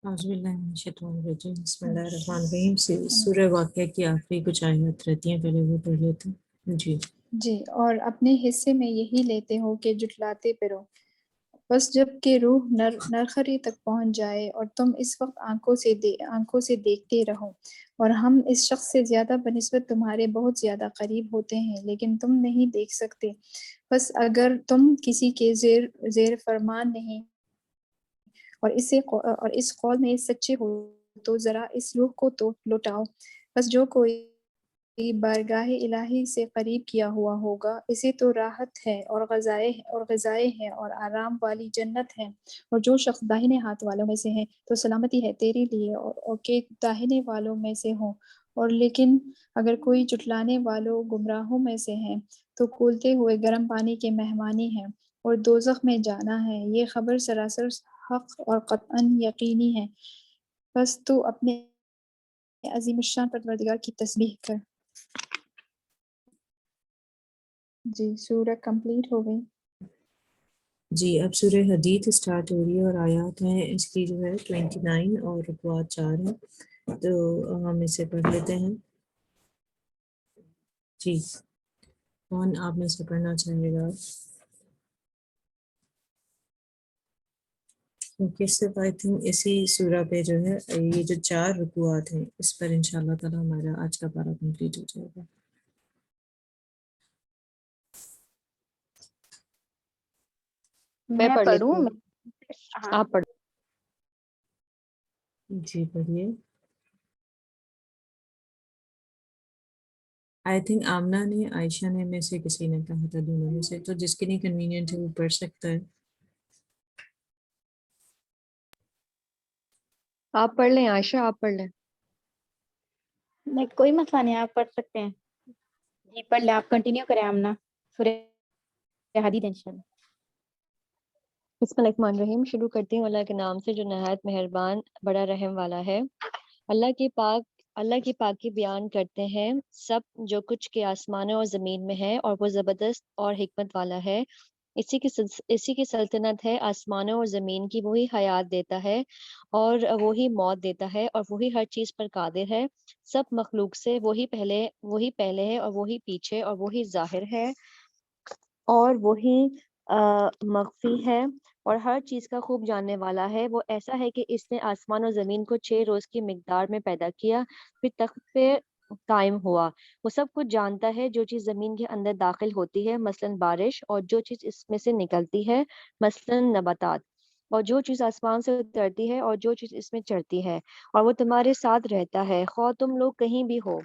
اعوذ باللہ من الشیطان الرجیم بسم اللہ الرحمن الرحیم سے سورہ واقعہ کی آخری کچھ آیات رہتی ہیں، پہلے وہ پڑھ لیتے ہیں جی۔ جی، اور اپنے حصے میں یہی لیتے ہو کہ جٹلاتے پھرو، بس جب کہ روح نرخری تک پہنچ جائے اور تم اس وقت آنکھوں سے دیکھتے رہو، اور ہم اس شخص سے زیادہ بنسبت تمہارے بہت زیادہ قریب ہوتے ہیں لیکن تم نہیں دیکھ سکتے، بس اگر تم کسی کے زیر فرمان نہیں اور اس قول میں سچے ہو تو ذرا اس روح کو تو لٹاؤ، بس جو کوئی بارگاہ الہی سے قریب کیا ہوا ہوگا اسے تو راحت ہے اور غذائے ہیں اور آرام والی جنت ہے، اور جو شخص داہنے ہاتھ والوں میں سے ہے تو سلامتی ہے تیرے لیے اور کہ داہنے والوں میں سے ہوں، اور لیکن اگر کوئی جٹلانے والوں گمراہوں میں سے ہے تو کھولتے ہوئے گرم پانی کے مہمانی ہیں اور دوزخ میں جانا ہے، یہ خبر سراسر حق اور قطعاً یقینی ہے، بس تو اپنے عظیم الشان پروردگار کی تسبیح کر۔ جی، سورہ کمپلیٹ ہو گئی۔ جی اب سورہ حدید اسٹارٹ ہو رہی ہے اور آیات ہیں اس کی جو ہے 29 اور رکوعات 4 ہیں، تو ہم اسے پڑھ لیتے ہیں جی۔ کون آپ میں سے پڑھنا چاہے گا؟ کیونکہ صرف آئی تھنک اسی سورہ پہ جو ہے یہ جو 4 رکوعات ہیں اس پر انشاءاللہ تعالی ہمارا آج کا پارہ کمپلیٹ ہو جائے گا۔ میں پڑھ لیتی پڑھوں؟ ہوں، آپ پڑھ۔ جی پڑھیے۔ آئی تھنک آمنہ نے عائشہ نے میں سے کسی نے کہا تھا، دونوں میں سے، تو جس کے لیے کنوینئنٹ ہے وہ پڑھ سکتا ہے۔ آپ پڑھ لیں عائشہ، آپ پڑھ لیں۔ نہیں کوئی مسئلہ نہیں، آپ پڑھ سکتے ہیں۔ جی پڑھ لیں، آپ کنٹینیو کریں آمنہ، سورہ حدید انشاءاللہ۔ بسم اللہ الرحمن الرحیم، شروع کرتی ہوں اللہ کے نام سے جو نہایت مہربان بڑا رحم والا ہے۔ اللہ کی پاکی بیان کرتے ہیں سب جو کچھ کے آسمانوں اور زمین میں ہے، اور وہ زبردست اور حکمت والا ہے۔ اسی کی سلطنت ہے آسمانوں اور زمین کی، وہی حیات دیتا ہے اور وہی موت دیتا ہے، اور وہی ہر چیز پر قادر ہے۔ سب مخلوق سے وہی پہلے ہے اور وہی پیچھے اور وہی ظاہر ہے اور وہی مخفی ہے اور ہر چیز کا خوب جاننے والا ہے۔ وہ ایسا ہے کہ اس نے آسمان اور زمین کو 6 روز کی مقدار میں پیدا کیا، پھر تخت پہ قائم ہوا۔ وہ سب کچھ جانتا ہے، جو چیز زمین کے اندر داخل ہوتی ہے مثلاً بارش، اور جو چیز اس میں سے نکلتی ہے مثلاً نباتات، اور جو چیز آسمان سے اترتی ہے اور جو چیز اس میں چڑھتی ہے، اور وہ تمہارے ساتھ رہتا ہے خواہ تم لوگ کہیں بھی ہو،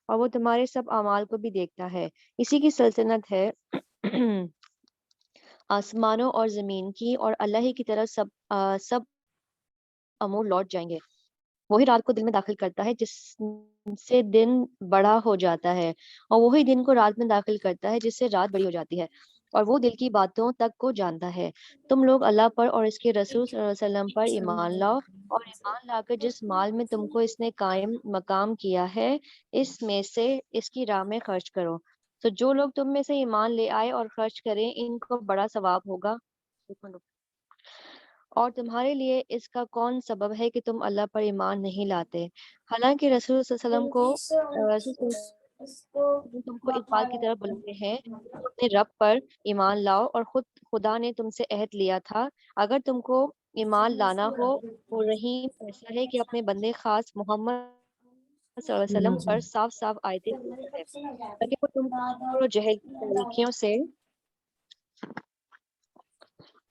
اور وہ تمہارے سب اعمال کو بھی دیکھتا ہے۔ اسی کی سلطنت ہے آسمانوں اور زمین کی، اور اللہ ہی کی طرف سب امور لوٹ جائیں گے۔ وہی رات کو دن میں داخل کرتا ہے جس سے دن بڑا ہو جاتا ہے، اور وہی دن کو رات میں داخل کرتا ہے جس سے رات بڑی ہو جاتی ہے، اور وہ دل کی باتوں تک کو جانتا ہے۔ تم لوگ اللہ پر اور اس کے رسول صلی اللہ علیہ وسلم پر ایمان لاؤ، اور ایمان لا کر جس مال میں تم کو اس نے قائم مقام کیا ہے اس میں سے اس کی راہ میں خرچ کرو۔ تو جو لوگ تم میں سے ایمان لے آئے اور خرچ کریں ان کو بڑا ثواب ہوگا۔ اور تمہارے لیے اس کا کون سبب ہے کہ تم اللہ پر ایمان نہیں لاتے، حالانکہ رسول صلی اللہ علیہ وسلم تم کو اس بات کی طرف بلاتے ہیں تم اپنے رب پر ایمان لاؤ، اور خدا نے تم سے عہد لیا تھا اگر تم کو ایمان لانا ہو، وہ رحیم ایسا ہے کہ اپنے بندے خاص محمد صلی اللہ علیہ وسلم پر صاف صاف آیتیں نازل ہے تاکہ وہ تم کو کفر و جہل کی تاریکیوں سے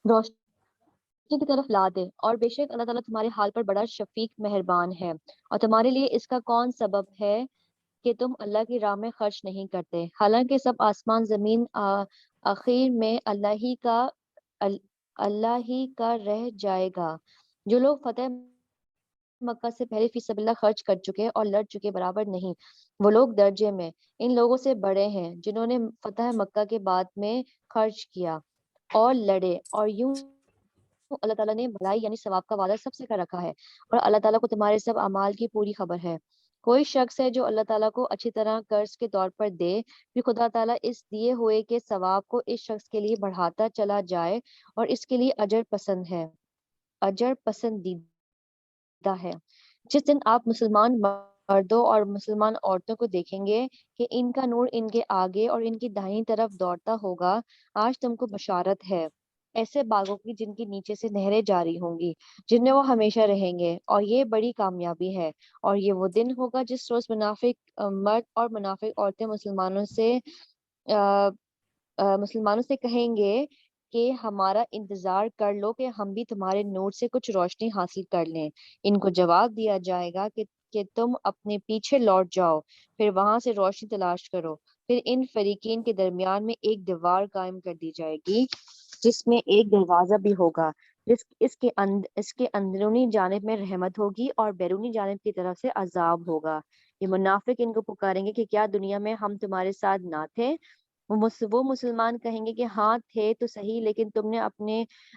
روشنی کی طرف لا دے، اور بے شک اللہ تعالیٰ تمہارے حال پر بڑا شفیق مہربان ہے۔ اور تمہارے لیے اس کا کون سبب ہے کہ تم اللہ کی راہ میں خرچ نہیں کرتے، حالانکہ سب آسمان زمین آخر میں اللہ ہی کا رہ جائے گا۔ جو لوگ فتح مکہ سے پہلے فی سبیل اللہ خرچ کر چکے اور لڑ چکے برابر نہیں، وہ لوگ درجے میں ان لوگوں سے بڑے ہیں جنہوں نے فتح مکہ کے بعد میں خرچ کیا اور لڑے، اور یوں اللہ تعالیٰ نے بھلائی یعنی ثواب کا وعدہ سب سے کر رکھا ہے، اور اللہ تعالیٰ کو تمہارے سب اعمال کی پوری خبر ہے۔ کوئی شخص ہے جو اللہ تعالیٰ کو اچھی طرح قرض کے طور پر دے، پھر خدا تعالیٰ اس دیے ہوئے کے ثواب کو اس شخص کے لیے بڑھاتا چلا جائے، اور اس کے لیے اجر پسندیدہ ہے۔ جس دن آپ مسلمان مردوں اور مسلمان عورتوں کو دیکھیں گے کہ ان کا نور ان کے آگے اور ان کی دائیں طرف دوڑتا ہوگا، آج تم کو بشارت ہے ایسے باغوں کی جن کے نیچے سے نہریں جاری ہوں گی، جن میں وہ ہمیشہ رہیں گے، اور یہ بڑی کامیابی ہے۔ اور یہ وہ دن ہوگا جس روز منافق مرد اور منافق عورتیں مسلمانوں سے کہیں گے کہ ہمارا انتظار کر لو کہ ہم بھی تمہارے نور سے کچھ روشنی حاصل کر لیں۔ ان کو جواب دیا جائے گا کہ تم اپنے پیچھے لوٹ جاؤ، پھر وہاں سے روشنی تلاش کرو۔ پھر ان فریقین کے درمیان میں ایک دیوار قائم کر دی جائے گی جس میں ایک دروازہ بھی ہوگا، اس کے اندرونی جانب میں رحمت ہوگی اور بیرونی جانب کی طرف سے عذاب ہوگا۔ یہ منافق ان کو پکاریں گے کہ کیا دنیا میں ہم تمہارے ساتھ نہ تھے؟ وہ مسلمان کہیں گے کہ ہاں تھے تو صحیح، لیکن تم نے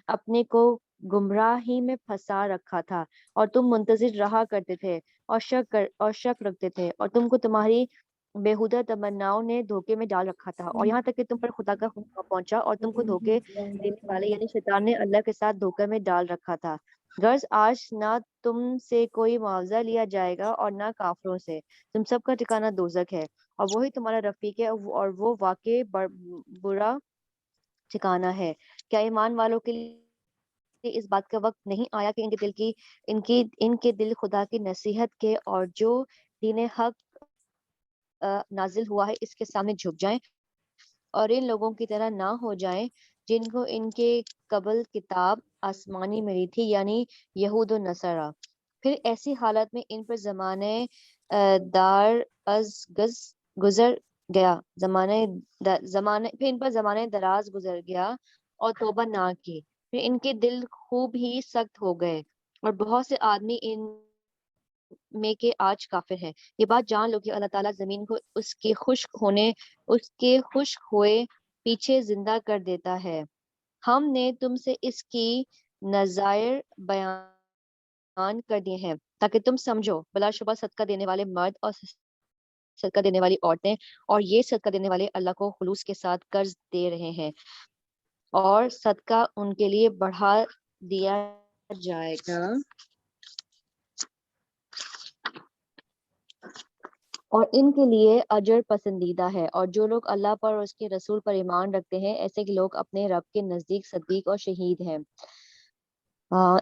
اپنے کو گمراہی میں پھنسا رکھا تھا، اور تم منتظر رہا کرتے تھے اور شک رکھتے تھے، اور تم کو تمہاری بےہودہ تمناؤں نے دھوکے میں ڈال رکھا تھا، اور یہاں تک کہ تم پر خدا کا حکم پہنچا اور تم کو دھوکے دینے والے یعنی شیطان نے اللہ کے ساتھ دھوکے میں ڈال رکھا تھا۔ غرض آج نہ تم سے کوئی معاوضہ لیا جائے گا اور نہ کافروں سے، تم سب کا ٹھکانہ دوزخ ہے، اور وہی تمہارا رفیق ہے، اور وہ واقعی برا ٹھکانہ ہے۔ کیا ایمان والوں کے لیے اس بات کا وقت نہیں آیا کہ ان کے دل خدا کی نصیحت کے اور جو دین حق نازل ہوا ہے اس کے سامنے جھک جائیں، اور ان لوگوں کی طرح نہ ہو جائیں جن کو ان کے قبل کتاب آسمانی ملی تھی، یعنی یہود و نصارہ۔ پھر ایسی حالت میں ان پر دار از گزر گیا پھر ان پر زمانے دراز گزر گیا اور توبہ نہ کی، پھر ان کے دل خوب ہی سخت ہو گئے، اور بہت سے آدمی ان میں کہ آج کافر ہیں۔ یہ بات جان لو کہ اللہ تعالیٰ زمین کو اس کے خشک ہوئے پیچھے زندہ کر دیتا ہے۔ ہم نے تم سے اس کی نظائر بیان کر دیے ہیں تاکہ تم سمجھو۔ بلا شبہ صدقہ دینے والے مرد اور صدقہ دینے والی عورتیں اور یہ صدقہ دینے والے اللہ کو خلوص کے ساتھ قرض دے رہے ہیں، اور صدقہ ان کے لیے بڑھا دیا جائے گا، اور ان کے لیے اجر پسندیدہ ہے۔ اور جو لوگ اللہ پر اور اس کے رسول پر ایمان رکھتے ہیں، ایسے لوگ اپنے رب کے نزدیک صدیق اور شہید ہیں۔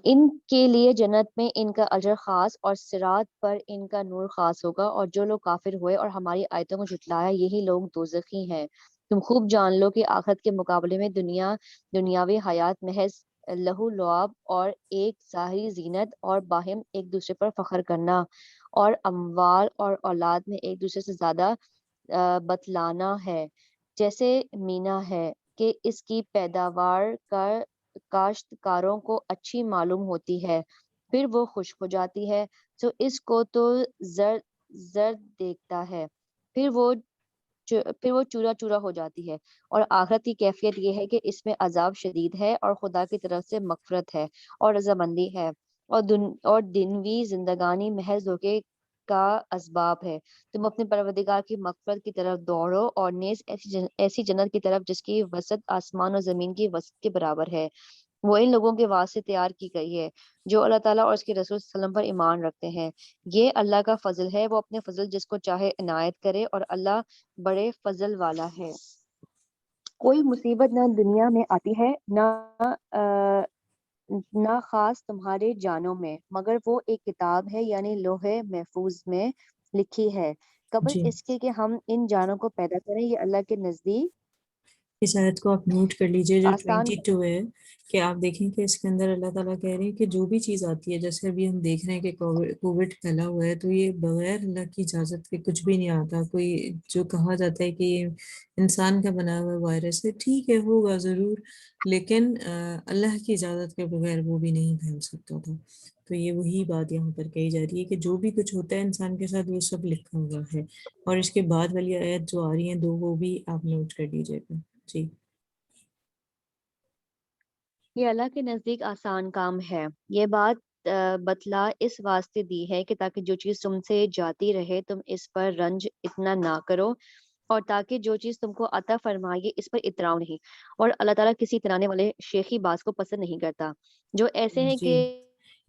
ان کے لیے جنت میں ان کا اجر خاص اور صراط پر ان کا نور خاص ہوگا، اور جو لوگ کافر ہوئے اور ہماری آیتوں کو جھٹلایا یہی لوگ دوزخی ہیں۔ تم خوب جان لو کہ آخرت کے مقابلے میں دنیاوی حیات محض لہو لعاب اور ایک ظاہری زینت اور باہم ایک دوسرے پر فخر کرنا اور اموال اور اولاد میں ایک دوسرے سے زیادہ بتلانا ہے، جیسے مینا ہے کہ اس کی پیداوار کاشتکاروں کو اچھی معلوم ہوتی ہے، پھر وہ خشک ہو جاتی ہے تو اس کو تو زرد دیکھتا ہے، پھر وہ چورا چورا ہو جاتی ہے۔ اور آخرت کی کیفیت یہ ہے کہ اس میں عذاب شدید ہے اور خدا کی طرف سے مغفرت ہے اور رضامندی ہے، اور دنوی زندگانی محض دھوکے کا اسباب ہے۔ تم اپنے پروردگار کی مغفرت کی طرف دوڑو، اور نیز ایسی جنت کی طرف جس کی وسعت آسمان اور زمین کی وسعت کے برابر ہے، وہ ان لوگوں کے واسطے تیار کی گئی ہے جو اللہ تعالیٰ اور اس کے رسول صلی اللہ علیہ وسلم پر ایمان رکھتے ہیں۔ یہ اللہ کا فضل ہے، وہ اپنے فضل جس کو چاہے عنایت کرے، اور اللہ بڑے فضل والا ہے۔ کوئی مصیبت نہ دنیا میں آتی ہے نہ خاص تمہارے جانوں میں، مگر وہ ایک کتاب ہے یعنی لوح محفوظ میں لکھی ہے، قبل جی اس کے کہ ہم ان جانوں کو پیدا کریں۔ یہ اللہ کے نزدیک اس آیت کو آپ نوٹ کر لیجئے جو آسان 22 ہے، کہ آپ دیکھیں کہ اس کے اندر اللہ تعالیٰ کہہ رہے ہیں کہ جو بھی چیز آتی ہے، جیسے ابھی ہم دیکھ رہے ہیں کہ کووڈ پھیلا ہوا ہے، تو یہ بغیر اللہ کی اجازت کے کچھ بھی نہیں آتا۔ کوئی جو کہا جاتا ہے کہ یہ انسان کا بنا ہوا وائرس ہے، ٹھیک ہے ہوگا ضرور، لیکن اللہ کی اجازت کے بغیر وہ بھی نہیں پھیل سکتا تھا۔ تو یہ وہی بات یہاں پر کہی جا رہی ہے کہ جو بھی کچھ ہوتا ہے انسان کے ساتھ وہ سب لکھا ہوا ہے۔ اور اس کے بعد والی آیت جو آ رہی ہیں 2، وہ بھی آپ نوٹ کر لیجئے گا۔ جی یہ اللہ کے نزدیک آسان کام ہے۔ یہ بات بتلا اس واسطے دی ہے کہ تاکہ جو چیز تم سے جاتی رہے تم اس پر رنج اتنا نہ کرو، اور تاکہ جو چیز تم کو عطا فرمائے اس پر اتراؤ نہیں، اور اللہ تعالیٰ کسی اترانے والے شیخی باز کو پسند نہیں کرتا۔ جو ایسے ہیں جی، کہ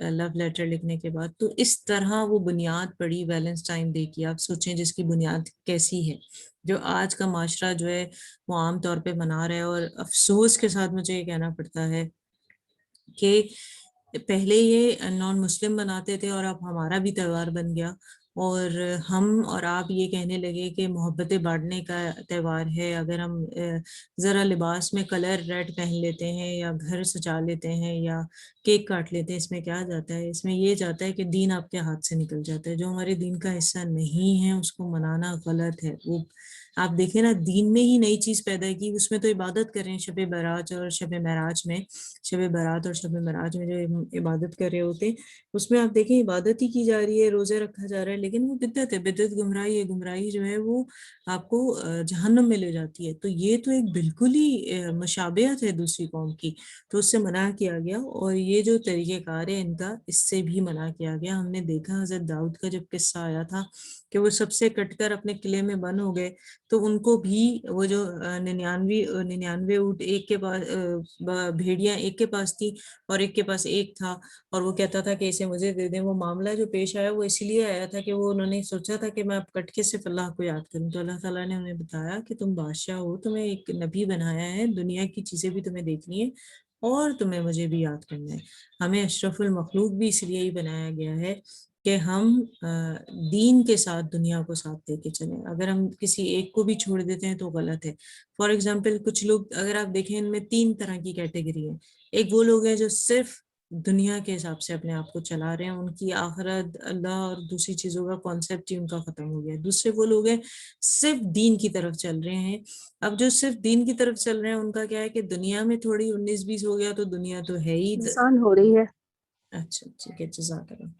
لو لیٹر لکھنے کے بعد. تو اس طرح وہ بنیاد پڑی ویلنٹائن ڈے کی. آپ سوچیں جس کی بنیاد کیسی ہے, جو آج کا معاشرہ جو ہے وہ عام طور پہ منا رہا ہے. اور افسوس کے ساتھ مجھے یہ کہنا پڑتا ہے کہ پہلے یہ نان مسلم مناتے تھے اور اب ہمارا بھی تہوار بن گیا, اور ہم اور آپ یہ کہنے لگے کہ محبتیں بانٹنے کا تہوار ہے. اگر ہم ذرا لباس میں کلر ریڈ پہن لیتے ہیں یا گھر سجا لیتے ہیں یا کیک کاٹ لیتے ہیں, اس میں کیا جاتا ہے؟ اس میں یہ جاتا ہے کہ دین آپ کے ہاتھ سے نکل جاتا ہے. جو ہمارے دین کا حصہ نہیں ہے اس کو منانا غلط ہے. وہ آپ دیکھیں نا, دین میں ہی نئی چیز پیدا کی, اس میں تو عبادت کریں. شب برات اور شب معراج میں, شب برات اور شب معراج میں جو عبادت کر رہے ہوتے, اس میں آپ دیکھیں عبادت ہی کی جا رہی ہے, روزے رکھا جا رہا ہے, لیکن وہ بدعت ہے. بدعت گمراہی ہے. گمراہی جو ہے وہ آپ کو جہنم میں لے جاتی ہے. تو یہ تو ایک بالکل ہی مشابہت ہے دوسری قوم کی, تو اس سے منع کیا گیا. اور یہ جو طریقہ کار ہے ان کا, اس سے بھی منع کیا گیا. ہم نے دیکھا حضرت داؤد کا جب قصہ آیا تھا کہ وہ سب سے کٹ کر اپنے قلعے میں بند ہو گئے, تو ان کو بھی وہ جو 99 اونٹ ایک کے پاس, بھیڑیاں ایک کے پاس تھی اور ایک کے پاس ایک تھا, اور وہ کہتا تھا کہ اسے مجھے دے دیں. وہ معاملہ جو پیش آیا وہ اس لیے آیا تھا کہ وہ انہوں نے سوچا تھا کہ میں اب کٹ کے صرف اللہ کو یاد کروں. تو اللہ تعالیٰ نے انہیں بتایا کہ تم بادشاہ ہو, تمہیں ایک نبی بنایا ہے, دنیا کی چیزیں بھی تمہیں دیکھنی ہے اور تمہیں مجھے بھی یاد کرنا ہے. ہمیں اشرف المخلوق بھی اس لیے ہی بنایا گیا ہے کہ ہم دین کے ساتھ دنیا کو ساتھ دے کے چلیں. اگر ہم کسی ایک کو بھی چھوڑ دیتے ہیں تو غلط ہے. فار ایگزامپل کچھ لوگ اگر آپ دیکھیں, ان میں 3 طرح کی کیٹیگری ہے. ایک وہ لوگ ہیں جو صرف دنیا کے حساب سے اپنے آپ کو چلا رہے ہیں, ان کی آخرت اللہ اور دوسری چیزوں کا کانسیپٹ ہی ان کا ختم ہو گیا. دوسرے وہ لوگ ہیں صرف دین کی طرف چل رہے ہیں. اب جو صرف دین کی طرف چل رہے ہیں ان کا کیا ہے کہ دنیا میں تھوڑی 19-20 ہو گیا تو دنیا تو ہے ہی. انسان ہو رہی ہے. اچھا ٹھیک ہے, جزاک اللہ.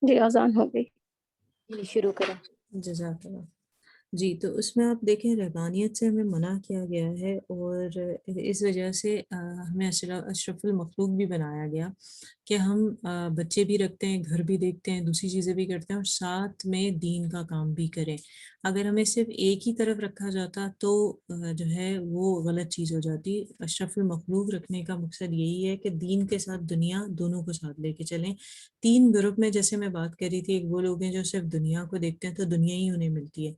جی اذان ہو گئی. جی شروع کریں. جزاک اللہ. جی تو اس میں آپ دیکھیں رہبانیت سے ہمیں منع کیا گیا ہے، اور اس وجہ سے ہمیں اشرف المخلوق بھی بنایا گیا کہ ہم بچے بھی رکھتے ہیں، گھر بھی دیکھتے ہیں، دوسری چیزیں بھی کرتے ہیں، اور ساتھ میں دین کا کام بھی کریں. اگر ہمیں صرف ایک ہی طرف رکھا جاتا تو جو ہے وہ غلط چیز ہو جاتی. اشرف المخلوق رکھنے کا مقصد یہی ہے کہ دین کے ساتھ دنیا دونوں کو ساتھ لے کے چلیں. 3 گروپ میں جیسے میں بات کر رہی تھی، ایک وہ لوگ ہیں جو صرف دنیا کو دیکھتے ہیں تو دنیا ہی انہیں ملتی ہے.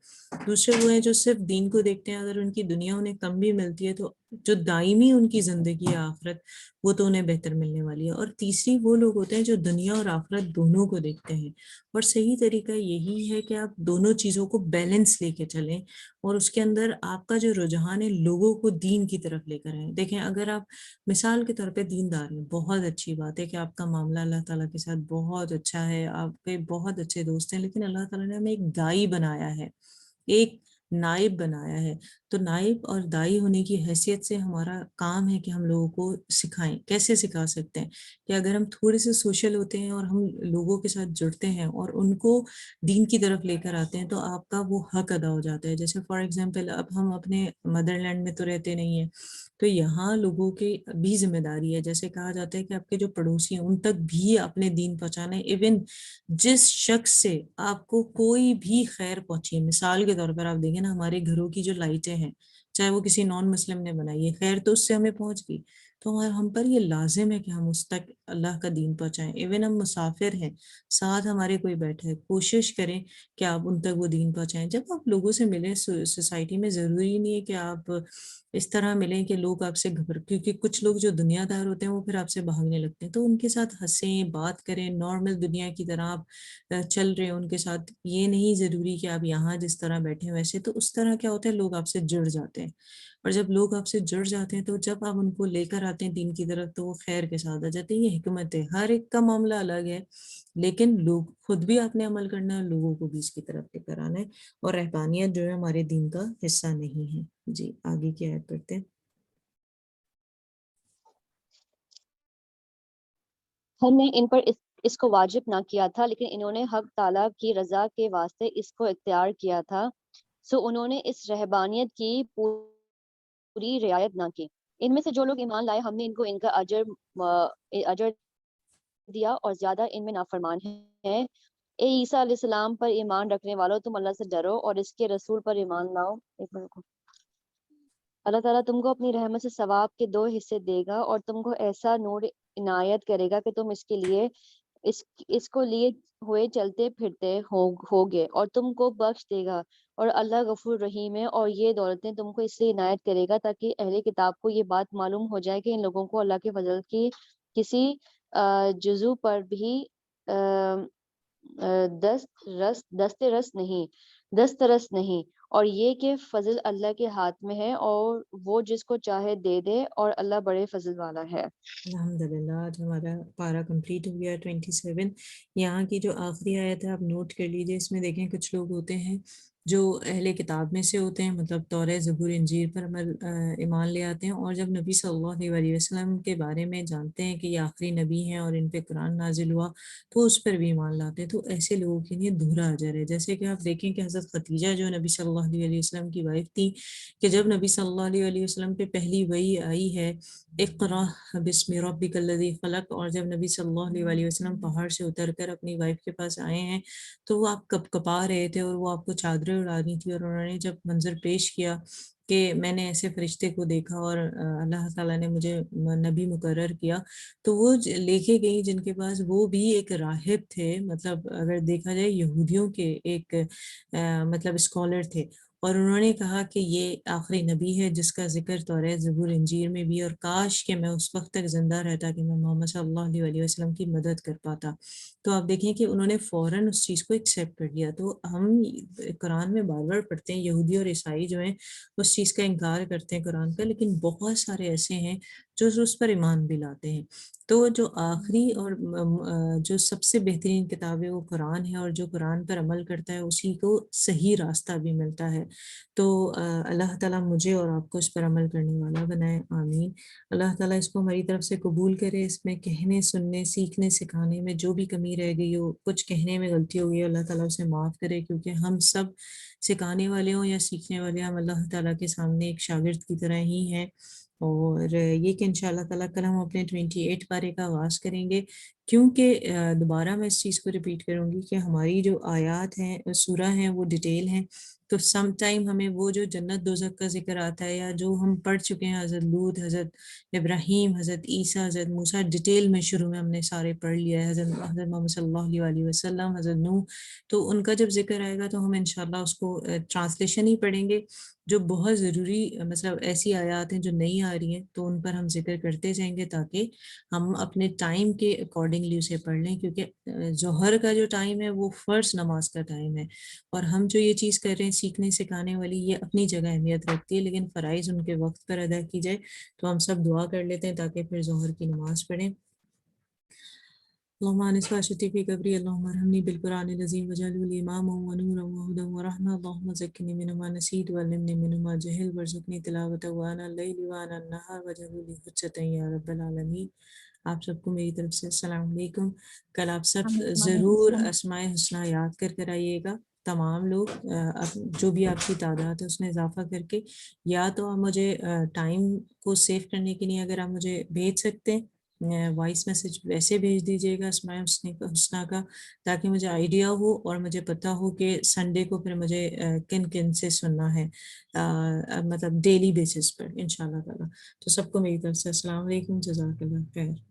دوسرے وہ ہیں جو صرف دین کو دیکھتے ہیں، اگر ان کی دنیا انہیں کم بھی ملتی ہے تو جو دائمی ان کی زندگی ہے آخرت، وہ تو انہیں بہتر ملنے والی ہے. اور تیسری وہ لوگ ہوتے ہیں جو دنیا اور آخرت دونوں کو دیکھتے ہیں. اور صحیح طریقہ یہی ہے کہ آپ دونوں چیزوں کو بیلنس لے کے چلیں، اور اس کے اندر آپ کا جو رجحان ہے لوگوں کو دین کی طرف لے کر آئیں. دیکھیں اگر آپ مثال کے طور پہ دیندار ہیں، بہت اچھی بات ہے کہ آپ کا معاملہ اللہ تعالیٰ کے ساتھ بہت اچھا ہے، آپ کے بہت اچھے دوست ہیں، لیکن اللہ تعالیٰ نے ہمیں ایک دائی بنایا ہے، ایک نائب بنایا ہے. تو نائب اور دائی ہونے کی حیثیت سے ہمارا کام ہے کہ ہم لوگوں کو سکھائیں. کیسے سکھا سکتے ہیں؟ کہ اگر ہم تھوڑے سے سوشل ہوتے ہیں اور ہم لوگوں کے ساتھ جڑتے ہیں اور ان کو دین کی طرف لے کر آتے ہیں تو آپ کا وہ حق ادا ہو جاتا ہے. جیسے فار ایگزامپل اب ہم اپنے مدر لینڈ میں تو رہتے نہیں ہیں، تو یہاں لوگوں کی بھی ذمہ داری ہے. جیسے کہا جاتا ہے کہ آپ کے جو پڑوسی ہیں ان تک بھی اپنے دین پہنچانا ہے. ایون جس شخص سے آپ کو کوئی بھی خیر پہنچی ہے، مثال کے طور پر آپ دیکھیں نا ہمارے گھروں کی جو لائٹیں ہیں، چاہے وہ کسی نان مسلم نے بنائی ہے، خیر تو اس سے ہمیں پہنچ گئی. تو ہم پر یہ لازم ہے کہ ہم اس تک اللہ کا دین پہنچائیں. ایون ہم مسافر ہیں، ساتھ ہمارے کوئی بیٹھا ہے، کوشش کریں کہ آپ ان تک وہ دین پہنچائیں. جب آپ لوگوں سے ملیں سوسائٹی میں، ضروری نہیں ہے کہ آپ اس طرح ملیں کہ لوگ آپ سے کیونکہ کچھ لوگ جو دنیا دار ہوتے ہیں وہ پھر آپ سے بھاگنے لگتے ہیں. تو ان کے ساتھ ہنسیں، بات کریں، نارمل دنیا کی طرح آپ چل رہے ہیں ان کے ساتھ. یہ نہیں ضروری کہ آپ یہاں جس طرح بیٹھے ہیں ویسے. تو اس طرح کیا ہوتا ہے، لوگ آپ سے جڑ جاتے ہیں، اور جب لوگ آپ سے جڑ جاتے ہیں تو جب آپ ان کو لے کر آتے ہیں دین کی طرف تو وہ خیر کے ساتھ آ جاتے ہیں. یہ حکمت ہے. ہر ایک کا معاملہ الگ ہے، لیکن لوگ خود بھی آپ نے عمل کرنا ہے، لوگوں کو بھی اس کی طرف لے کر آنا ہے. اور رہبانیت جو ہے ہمارے دین کا حصہ نہیں ہے. جی آگے کی آیت پڑھتے ہیں. ہم نے ان پر اس کو واجب نہ کیا تھا، لیکن انہوں نے حق تعالیٰ کی رضا کے واسطے اس کو اختیار کیا تھا، سو انہوں نے اس رہبانیت کی پوری رعایت نہ کی. ان میں سے جو لوگ ایمان لائے ہم نے ان کو ان کا اجر دیا، اور زیادہ ان میں نافرمان ہیں. اے عیسیٰ علیہ السلام پر ایمان رکھنے والوں، تم اللہ سے ڈرو اور اس کے رسول پر ایمان لاؤ. ایک منٹ کو. اللہ تعالیٰ تم کو اپنی رحمت سے ثواب کے 2 حصے دے گا، اور تم کو ایسا نور عنایت کرے گا کہ تم اس کے لیے اس کو لیے ہوئے چلتے پھرتے ہوگے، اور تم کو بخش دے گا. اور اللہ غفور رحیم ہے، اور یہ دولتیں تم کو اس لیے عنایت کرے گا تاکہ اہل کتاب کو یہ بات معلوم ہو جائے کہ ان لوگوں کو اللہ کے فضل کی کسی جزو پر بھی دسترس نہیں، اور یہ کہ فضل اللہ کے ہاتھ میں ہے، اور وہ جس کو چاہے دے دے، اور اللہ بڑے فضل والا ہے. الحمدللہ آج ہمارا پارہ کمپلیٹ ہو گیا 27. یہاں کی جو آخری آیت ہے آپ نوٹ کر لیجئے. اس میں دیکھیں کچھ لوگ ہوتے ہیں جو اہل کتاب میں سے ہوتے ہیں، مطلب تورات، زبور، انجیل پر ایمان لے آتے ہیں، اور جب نبی صلی اللہ علیہ وسلم کے بارے میں جانتے ہیں کہ یہ آخری نبی ہیں اور ان پہ قرآن نازل ہوا تو اس پر بھی ایمان لاتے ہیں. تو ایسے لوگوں کے لیے دوہرا اجر ہے. جیسے کہ آپ دیکھیں کہ حضرت خدیجہ جو نبی صلی اللہ علیہ وسلم کی وائف تھی، کہ جب نبی صلی اللہ علیہ وسلم پہ پہلی وحی آئی ہے اقرا بسم ربک الذی خلق، اور جب نبی صلی اللہ علیہ وسلم پہاڑ سے اتر کر اپنی وائف کے پاس آئے ہیں تو وہ آپ کپ کپا رہے تھے اور وہ آپ کو چادریں اڑانی تھی، اور انہوں نے جب منظر پیش کیا کہ میں نے ایسے فرشتے کو دیکھا اور اللہ تعالیٰ نے مجھے نبی مقرر کیا، تو وہ لے کے گئی جن کے پاس، وہ بھی ایک راہب تھے، مطلب اگر دیکھا جائے یہودیوں کے ایک مطلب اسکالر تھے، اور انہوں نے کہا کہ یہ آخری نبی ہے جس کا ذکر تورات، زبور، انجیل میں بھی، اور کاش کہ میں اس وقت تک زندہ رہتا کہ میں محمد صلی اللہ علیہ وسلم کی مدد کر پاتا. تو آپ دیکھیں کہ انہوں نے فوراً اس چیز کو ایکسیپٹ کر لیا. تو ہم قرآن میں بار بار پڑھتے ہیں یہودی اور عیسائی جو ہیں اس چیز کا انکار کرتے ہیں قرآن کا، لیکن بہت سارے ایسے ہیں جو اس پر ایمان بھی لاتے ہیں. تو جو آخری اور جو سب سے بہترین کتاب ہے وہ قرآن ہے، اور جو قرآن پر عمل کرتا ہے اسی کو صحیح راستہ بھی ملتا ہے. تو اللہ تعالیٰ مجھے اور آپ کو اس پر عمل کرنے والا بنائے، آمین. اللہ تعالیٰ اس کو ہماری طرف سے قبول کرے. اس میں کہنے، سننے، سیکھنے، سکھانے میں جو بھی کمی رہ گئی ہو، کچھ کہنے میں غلطی ہو گئی، اللہ تعالیٰ اسے معاف کرے، کیونکہ ہم سب سکھانے والے ہوں یا سیکھنے والے، ہم اللہ تعالیٰ کے سامنے ایک شاگرد کی طرح ہی ہیں. اور یہ کہ انشاءاللہ تعالیٰ کل ہم اپنے 28 پارے کا آغاز کریں گے، کیونکہ دوبارہ میں اس چیز کو ریپیٹ کروں گی کہ ہماری جو آیات ہیں، سورہ ہیں، وہ ڈیٹیل ہیں. تو سم ٹائم ہمیں وہ جو جنت دوزخ کا ذکر آتا ہے، یا جو ہم پڑھ چکے ہیں، حضرت لوط، حضرت ابراہیم، حضرت عیسیٰ، حضرت موسیٰ، ڈیٹیل میں شروع میں ہم نے سارے پڑھ لیا ہے، حضرت محمد صلی اللہ علیہ وسلم، حضرت نوح. تو ان کا جب ذکر آئے گا تو ہم انشاءاللہ اس کو ٹرانسلیشن ہی پڑھیں گے. جو بہت ضروری مطلب ایسی آیات ہیں جو نہیں آ رہی ہیں تو ان پر ہم ذکر کرتے جائیں گے، تاکہ ہم اپنے ٹائم کے اکارڈنگلی اسے پڑھ لیں. کیونکہ ظہر کا جو ٹائم ہے وہ فرض نماز کا ٹائم ہے، اور ہم جو یہ چیز کر رہے ہیں سیکھنے سکھانے والی، یہ اپنی جگہ اہمیت رکھتی ہے، لیکن فرائض ان کے وقت پر ادا کی جائے. تو ہم سب دعا کر لیتے ہیں تاکہ پھر ظہر کی نماز پڑھیں. اللهم انس فاشتي في قبري اللهم ارحمني بالقران العظيم واجعله لي اماما ونورا وهدى ورحمه اللهم زكني منه ما نسيت وعلمني منه ما جهل وارزقني تلاوته وانا الليل وانا النهار واجعله لي حجة يا رب العالمين. آپ سب کو میری طرف سے السلام علیکم. کل آپ سب ضرور اسماء حسنہ یاد کر آئیے گا، تمام لوگ، جو بھی آپ کی تعداد ہے اس میں اضافہ کر کے. یا تو آپ مجھے ٹائم کو سیو کرنے کے لیے اگر آپ مجھے بھیج سکتے ہیں وائس میسج ویسے بھیج دیجیے گا اسماء حسنہ کا، تاکہ مجھے آئیڈیا ہو اور مجھے پتہ ہو کہ سنڈے کو پھر مجھے کن کن سے سننا ہے، مطلب ڈیلی بیسس پر انشاءاللہ تعالیٰ. تو سب کو میری طرف سے السلام علیکم، جزاک اللہ خیر.